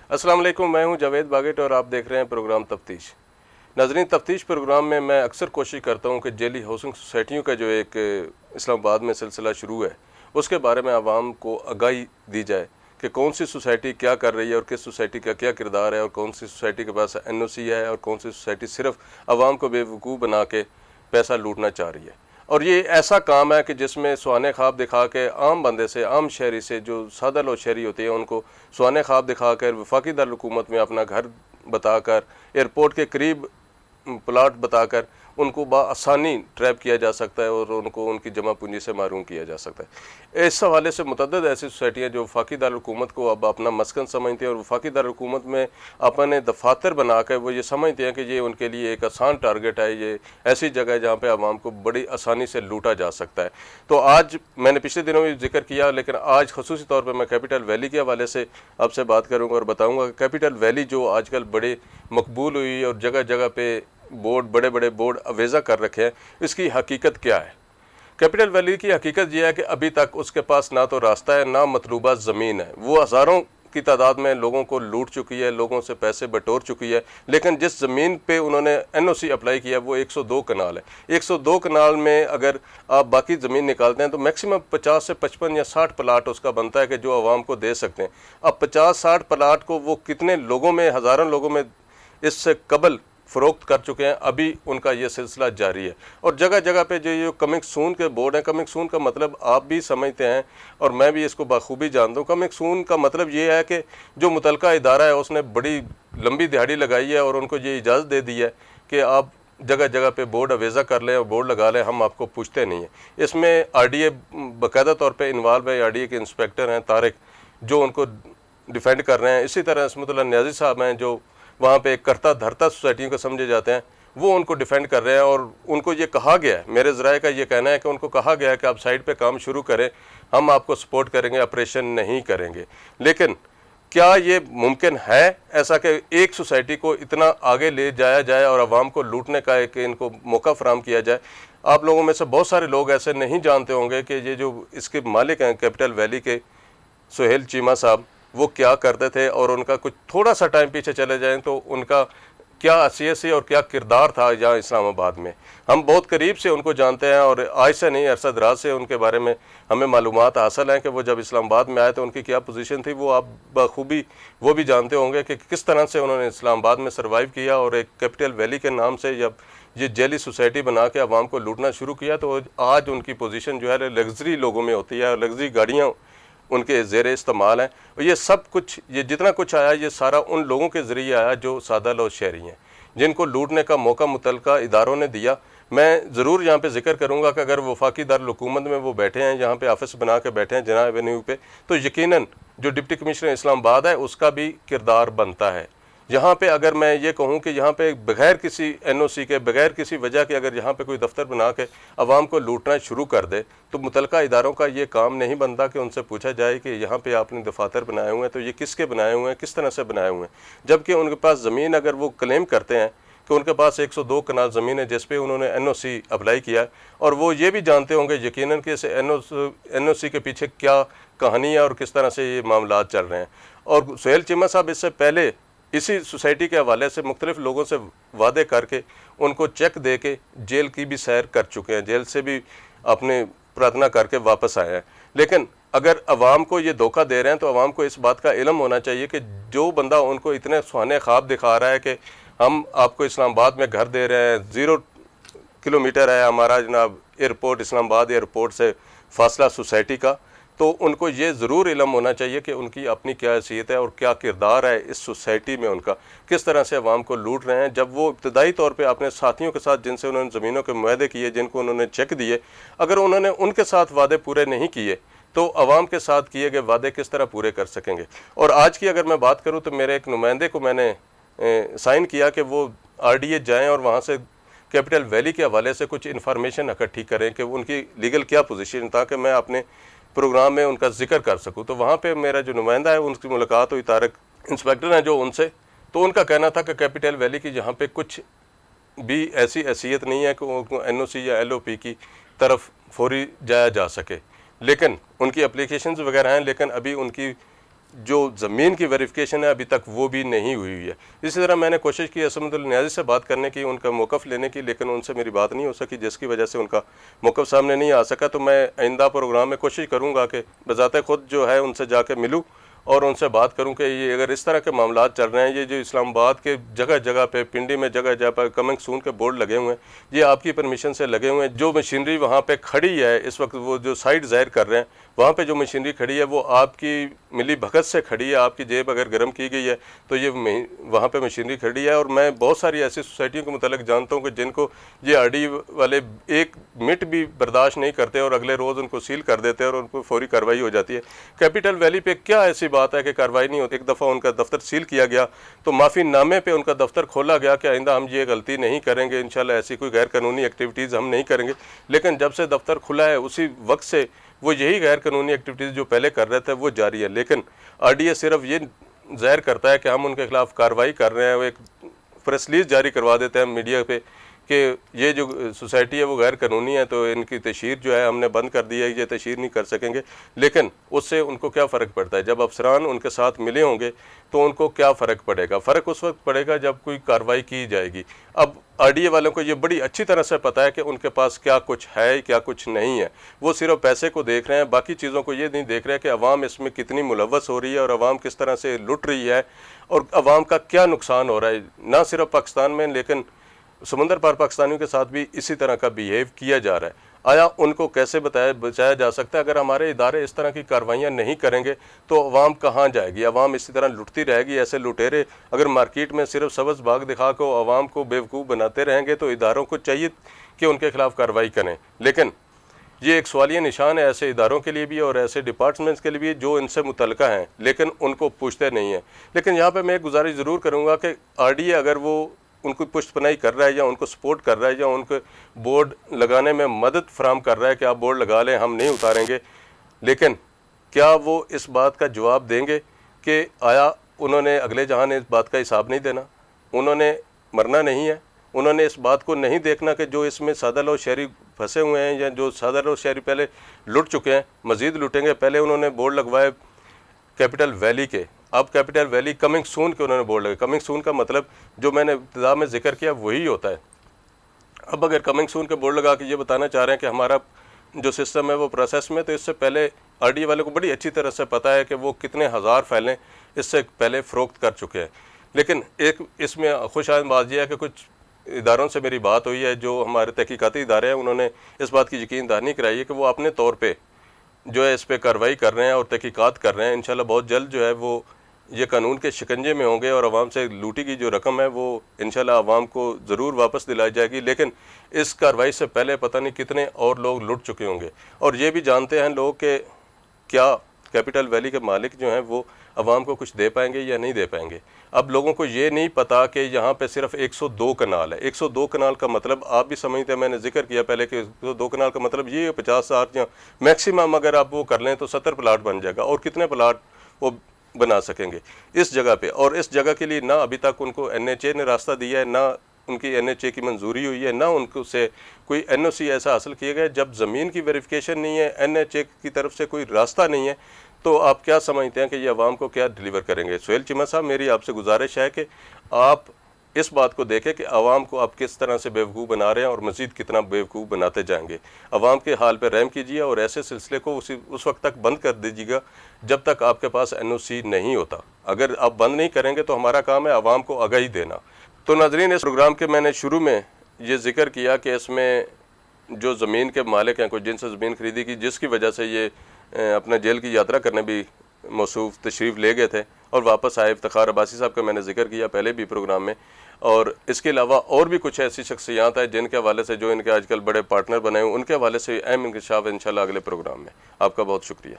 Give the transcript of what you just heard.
अस्सलाम वालेकुम, मैं हूं जावेद बागेट और आप देख रहे हैं प्रोग्राम तफ्तीश। नाज़रीन, तफ्तीश प्रोग्राम में मैं अक्सर कोशिश करता हूं कि जेली हाउसिंग सोसाइटियों का जो एक इस्लामाबाद में सिलसिला शुरू है उसके बारे में आवाम को आगाही दी जाए कि कौन सी सोसाइटी क्या कर रही है और किस सोसाइटी का क्या किरदार है और कौन सी सोसाइटी के पास NOC है और कौन सी सोसाइटी सिर्फ आवाम को बेवकूफ़ बना के पैसा लूटना चाह रही है। और ये ऐसा काम है कि जिसमें सुहाने ख्वाब दिखा के आम बंदे से, आम शहरी से, जो सादा लो शहरी होती है, उनको सुहाने ख्वाब दिखा कर वफाकी दारुल-हुकूमत में अपना घर बताकर, एयरपोर्ट के करीब प्लाट बताकर उनको बआसानी ट्रैप किया जा सकता है और उनको उनकी जमा पूंजी से महरूम किया जा सकता है। इस हवाले से मुतअद्दिद ऐसी सोसाइटियाँ जो वफाकी दारुल-हुकूमत को अब अपना मस्कन समझती हैं और वफाकी दारुल-हुकूमत में अपने दफातर बना कर वो ये समझते हैं कि ये उनके लिए एक आसान टारगेट है, ये ऐसी जगह है जहाँ पर आवाम को बड़ी आसानी से लूटा जा सकता है। तो आज मैंने पिछले दिनों भी जिक्र किया, लेकिन आज खसूसी तौर पर मैं कैपिटल वैली के हवाले से आपसे बात करूँगा और बताऊँगा कि कैपिटल वैली जो आजकल बड़े मकबूल हुई और जगह जगह पे बोर्ड, बड़े बड़े बोर्ड अवेज़ा कर रखे हैं, इसकी हकीकत क्या है। कैपिटल वैली की हकीकत यह है कि अभी तक उसके पास ना तो रास्ता है ना मतलूबा ज़मीन है। वो हज़ारों की तादाद में लोगों को लूट चुकी है, लोगों से पैसे बटोर चुकी है, लेकिन जिस ज़मीन पे उन्होंने NOC अप्लाई किया वो 102 कनाल है। 102 कनाल में अगर आप बाकी ज़मीन निकालते हैं तो मैक्सिमम 50 से 55 या 60 प्लाट उसका बनता है कि जो आवाम को दे सकते हैं। अब 50-60 प्लाट को वो कितने लोगों में, हज़ारों लोगों में इससे कबल फ़रोख्त कर चुके हैं, अभी उनका ये सिलसिला जारी है। और जगह जगह पे जो कमिंग सून के बोर्ड हैं, कमिंग सून का मतलब आप भी समझते हैं और मैं भी इसको बखूबी जानता हूँ। कमिंग सून का मतलब ये है कि जो मुतलका इदारा है उसने बड़ी लंबी दिहाड़ी लगाई है और उनको ये इजाज़त दे दी है कि आप जगह जगह पे बोर्ड अवेज़ा कर लें और बोर्ड लगा लें, हम आपको पूछते नहीं हैं। इसमें RDA बाकायदा तौर पर इन्वॉल्व है। RDA के इंस्पेक्टर हैं तारिक, जो उनको डिफेंड कर रहे हैं। इसी तरह इसमतुल्लाह नियाज़ी साहब हैं जो वहाँ पे करता धरता सोसाइटियों को समझे जाते हैं, वो उनको डिफेंड कर रहे हैं। और उनको ये कहा गया है, मेरे ज़राए का ये कहना है कि उनको कहा गया है कि आप साइड पे काम शुरू करें, हम आपको सपोर्ट करेंगे, ऑपरेशन नहीं करेंगे। लेकिन क्या ये मुमकिन है ऐसा कि एक सोसाइटी को इतना आगे ले जाया जाए और आवाम को लूटने का एक इनको मौका फराम किया जाए। आप लोगों में से बहुत सारे लोग ऐसे नहीं जानते होंगे कि ये जो इसके मालिक हैं कैपिटल वैली के, सुहेल चीमा साहब, वो क्या करते थे और उनका कुछ थोड़ा सा टाइम पीछे चले जाएं तो उनका क्या हैसियत और क्या किरदार था यहाँ इस्लामाबाद में। हम बहुत करीब से उनको जानते हैं और आज से नहीं, अरसा दराज से उनके बारे में हमें मालूमात हासिल हैं कि वो जब इस्लामाबाद में आए तो उनकी क्या पोजीशन थी। वो आप बखूबी वो भी जानते होंगे कि किस तरह से उन्होंने इस्लामाबाद में सर्वाइव किया और एक कैपिटल वैली के नाम से जब ये जेली सोसाइटी बना के आवाम को लूटना शुरू किया तो आज उनकी पोजीशन जो है लग्जरी लोगों में होती है और लग्जरी गाड़ियाँ उनके ज़ेर इस्तेमाल हैं। और ये सब कुछ, ये जितना कुछ आया, ये सारा उन लोगों के ज़रिए आया जो सादा लो शहरी हैं, जिनको लूटने का मौका मुतलका इदारों ने दिया। मैं ज़रूर यहाँ पे जिक्र करूँगा कि अगर वफाकी दारुल-हुकूमत में वो बैठे हैं, यहाँ पे ऑफिस बना के बैठे हैं जनाब एवेन्यू पे, तो यकीनन जो डिप्टी कमिश्नर इस्लामाबाद है उसका भी किरदार बनता है। यहाँ पे अगर मैं ये कहूँ कि यहाँ पे बग़ैर किसी NOC के, बग़ैर किसी वजह के अगर यहाँ पे कोई दफ्तर बना के आवाम को लूटना शुरू कर दे तो मुतलका इदारों का ये काम नहीं बनता कि उनसे पूछा जाए कि यहाँ पे आपने दफातर बनाए हुए हैं तो ये किसके बनाए हुए हैं, किस तरह से बनाए हुए हैं। जबकि उनके पास ज़मीन, अगर वो क्लेम करते हैं कि उनके पास 102 कनाल ज़मीन है जिस पे उन्होंने NOC अप्लाई किया है, और वो ये भी जानते होंगे यकीनन कि इस NOC के पीछे क्या कहानी है और किस तरह से ये मामला चल रहे हैं। और सुहेल चीमा साहब इससे पहले इसी सोसाइटी के हवाले से मुख्तलिफ लोगों से वादे करके उनको चेक दे के जेल की भी सैर कर चुके हैं, जेल से भी अपने प्रार्थना करके वापस आए हैं। लेकिन अगर आवाम को ये धोखा दे रहे हैं तो आवाम को इस बात का इल्म होना चाहिए कि जो बंदा उनको इतने सुहाने ख्वाब दिखा रहा है कि हम आपको इस्लामाबाद में घर दे रहे हैं, 0 किलोमीटर है हमारा जनाब एयरपोर्ट, इस्लामाबाद एयरपोर्ट से फासला सोसाइटी का, तो उनको ये ज़रूर इल्म होना चाहिए कि उनकी अपनी क्या हैसियत है और क्या किरदार है इस सोसाइटी में, उनका किस तरह से आवाम को लूट रहे हैं। जब वो इब्तदाई तौर पे अपने साथियों के साथ जिनसे उन्होंने ज़मीनों के मुआहदे किए, जिनको उन्होंने चेक दिए, अगर उन्होंने उनके साथ वादे पूरे नहीं किए तो आवाम के साथ किए गए वादे किस तरह पूरे कर सकेंगे। और आज की अगर मैं बात करूँ तो मेरे एक नुमाइंदे को मैंने साइन किया कि वो RDA जाएँ और वहाँ से कैपिटल वैली के हवाले से कुछ इन्फॉर्मेशन इकट्ठी करें कि उनकी लीगल क्या पोजीशन, ताकि मैं अपने प्रोग्राम में उनका जिक्र कर सकूं। तो वहाँ पे मेरा जो नुमाइंदा है उनकी मुलाकात हुई, तारिक इंस्पेक्टर हैं जो, उनसे। तो उनका कहना था कि कैपिटल वैली की यहाँ पे कुछ भी ऐसी हैसियत नहीं है कि उनको NOC या LOP की तरफ फौरी जाया जा सके। लेकिन उनकी एप्लीकेशंस वगैरह हैं, लेकिन अभी उनकी जो ज़मीन की वेरिफिकेशन है अभी तक वो भी नहीं हुई है। इसी तरह मैंने कोशिश की असमतुल न्याजी से बात करने की, उनका मौक़िफ़ लेने की, लेकिन उनसे मेरी बात नहीं हो सकी, जिसकी वजह से उनका मौक़िफ़ सामने नहीं आ सका। तो मैं आइंदा प्रोग्राम में कोशिश करूँगा कि बज़ाते ख़ुद जो है उनसे जाके मिलूँ और उनसे बात करूं कि ये अगर इस तरह के मामलात चल रहे हैं, ये जो इस्लामाबाद के जगह जगह पे, पिंडी में जगह जगह पर कमिंग सून के बोर्ड लगे हुए हैं, ये आपकी परमिशन से लगे हुए हैं। जो मशीनरी वहाँ पे खड़ी है इस वक्त, वो जो साइट ज़ाहिर कर रहे हैं, वहाँ पे जो मशीनरी खड़ी है वो आपकी मिली भगत से खड़ी है। आपकी जेब अगर गर्म की गई है तो ये वहाँ पे मशीनरी खड़ी है। और मैं बहुत सारी ऐसी सोसाइटियों के मुतालिक जानता हूँ कि जिनको ये आरडी वाले एक मिनट भी बर्दाश्त नहीं करते और अगले रोज़ उनको सील कर देते हैं और उनको फौरी कार्रवाई हो जाती है। कैपिटल वैली पे क्या ऐसी बात है कि कार्रवाई नहीं होती? एक दफ़ा उनका दफ्तर सील किया गया तो माफ़ी नामे पे उनका दफ्तर खोला गया कि आइंदा हम ये गलती नहीं करेंगे, इंशाल्लाह ऐसी कोई गैर कानूनी एक्टिविटीज़ हम नहीं करेंगे। लेकिन जब से दफ्तर खुला है उसी वक्त से वो यही गैर कानूनी एक्टिविटीज़ जो पहले कर रहे थे वो जारी है। लेकिन आरडीए सिर्फ ये ज़ाहिर करता है कि हम उनके खिलाफ कार्रवाई कर रहे हैं, वो एक प्रेस रिलीज़ जारी करवा देते हैं मीडिया पे कि ये जो सोसाइटी है वो गैर कानूनी है, तो इनकी तशहीर जो है हमने बंद कर दी है, ये तशहीर नहीं कर सकेंगे। लेकिन उससे उनको क्या फ़र्क पड़ता है? जब अफसरान उनके साथ मिले होंगे तो उनको क्या फ़र्क पड़ेगा? फ़र्क उस वक्त पड़ेगा जब कोई कार्रवाई की जाएगी। अब आरडीए वालों को ये बड़ी अच्छी तरह से पता है कि उनके पास क्या कुछ है, क्या कुछ नहीं है। वो सिर्फ पैसे को देख रहे हैं, बाकी चीज़ों को ये नहीं देख रहे हैं कि अवाम इसमें कितनी मुलव्वस हो रही है और अवाम किस तरह से लुट रही है और अवाम का क्या नुकसान हो रहा है। ना सिर्फ पाकिस्तान में, लेकिन समुंदर पार पाकिस्तानियों के साथ भी इसी तरह का बिहेव किया जा रहा है। आया उनको कैसे बचाया जा सकता है? अगर हमारे इदारे इस तरह की कार्रवाइयाँ नहीं करेंगे तो अवाम कहाँ जाएगी? अवाम इसी तरह लुटती रहेगी। ऐसे लुटेरे अगर मार्केट में सिर्फ सब्ज़ बाग दिखा को अवाम को बेवकूफ़ बनाते रहेंगे तो इदारों को चाहिए कि उनके खिलाफ कार्रवाई करें। लेकिन ये एक सवालिया निशान है ऐसे इदारों के लिए भी और ऐसे डिपार्टमेंट्स के लिए भी जो इनसे मुतल्लिका हैं, लेकिन उनको पूछते नहीं हैं। लेकिन यहाँ पर मैं एक गुजारिश ज़रूर करूँगा कि आरडीए अगर वो उनको पुष्टपनाही कर रहा है या उनको सपोर्ट कर रहा है या उनको बोर्ड लगाने में मदद फराम कर रहा है कि आप बोर्ड लगा लें, हम नहीं उतारेंगे, लेकिन क्या वो इस बात का जवाब देंगे कि आया उन्होंने अगले जहां ने इस बात का हिसाब नहीं देना? उन्होंने मरना नहीं है, उन्होंने इस बात को नहीं देखना कि जो इसमें सादा लो शहरी फंसे हुए हैं या जो सादा लो शहरी पहले लुट चुके हैं मज़ीद लुटेंगे। पहले उन्होंने बोर्ड लगवाए कैपिटल वैली के, अब कैपिटल वैली कमिंग सून के उन्होंने बोर्ड लगे। कमिंग सून का मतलब जो मैंने इब्तिदा में जिक्र किया वही होता है। अब अगर कमिंग सून के बोर्ड लगा के ये बताना चाह रहे हैं कि हमारा जो सिस्टम है वो प्रोसेस में, तो इससे पहले आरडीए वाले को बड़ी अच्छी तरह से पता है कि वो कितने हज़ार फाइलें इससे पहले फ़रोख्त कर चुके हैं। लेकिन एक इसमें खुशहाल बात यह है कि कुछ इदारों से मेरी बात हुई है जो हमारे तहकीकाती इदारे हैं, उन्होंने इस बात की यकीन दहानी कराई है कि वो अपने तौर पर जो है इस पर कार्रवाई कर रहे हैं और तहकीकात कर रहे हैं। इंशाल्लाह बहुत जल्द जो है वो ये कानून के शिकंजे में होंगे और आवाम से लूटी की जो रकम है वो इंशाल्लाह आवाम को ज़रूर वापस दिलाई जाएगी। लेकिन इस कार्रवाई से पहले पता नहीं कितने और लोग लुट चुके होंगे। और ये भी जानते हैं लोग कि क्या कैपिटल वैली के मालिक जो हैं वो आवाम को कुछ दे पाएंगे या नहीं दे पाएंगे। अब लोगों को ये नहीं पता कि यहाँ पे सिर्फ 102 कनाल है। 102 कनाल का मतलब आप भी समझते हैं, मैंने जिक्र किया पहले कि 102 कनाल का मतलब ये 50-60 या मैक्सिमम अगर आप वो कर लें तो 70 प्लाट बन जाएगा। और कितने प्लाट वो बना सकेंगे इस जगह पे? और इस जगह के लिए ना अभी तक उनको एनएचए ने रास्ता दिया है, ना उनकी एनएचए की मंजूरी हुई है, ना उनको से कोई एनओसी ऐसा हासिल किया गया। जब ज़मीन की वेरिफिकेशन नहीं है, एनएचए की तरफ से कोई रास्ता नहीं है, तो आप क्या समझते हैं कि ये आवाम को क्या डिलीवर करेंगे? सुहेल चीमा साहब, मेरी आपसे गुजारिश है कि आप इस बात को देखें कि आवाम को आप किस तरह से बेवकूफ़ बना रहे हैं और मज़ीद कितना बेवकूफ़ बनाते जाएंगे। आवाम के हाल पर रहम कीजिए और ऐसे सिलसिले को उस वक्त तक बंद कर दीजिएगा जब तक आपके पास एनओसी नहीं होता। अगर आप बंद नहीं करेंगे तो हमारा काम है आवाम को आगाही देना। तो नाज़रीन, इस प्रोग्राम के मैंने शुरू में ये जिक्र किया कि इसमें जो ज़मीन के मालिक हैं, कुछ जिनसे ज़मीन खरीदी की, जिसकी वजह से ये अपना जेल की यात्रा करने भी मौसूफ तशरीफ़ ले गए थे और वापस आए। इफ्तिखार अब्बासी साहब का मैंने जिक्र किया पहले भी प्रोग्राम में। और इसके अलावा और भी कुछ ऐसी शख्सियात हैं जिनके हवाले से, जो इनके आजकल बड़े पार्टनर बने हुए, उनके हवाले से अहम इंकशाफ इंशाल्लाह अगले प्रोग्राम में। आपका बहुत शुक्रिया।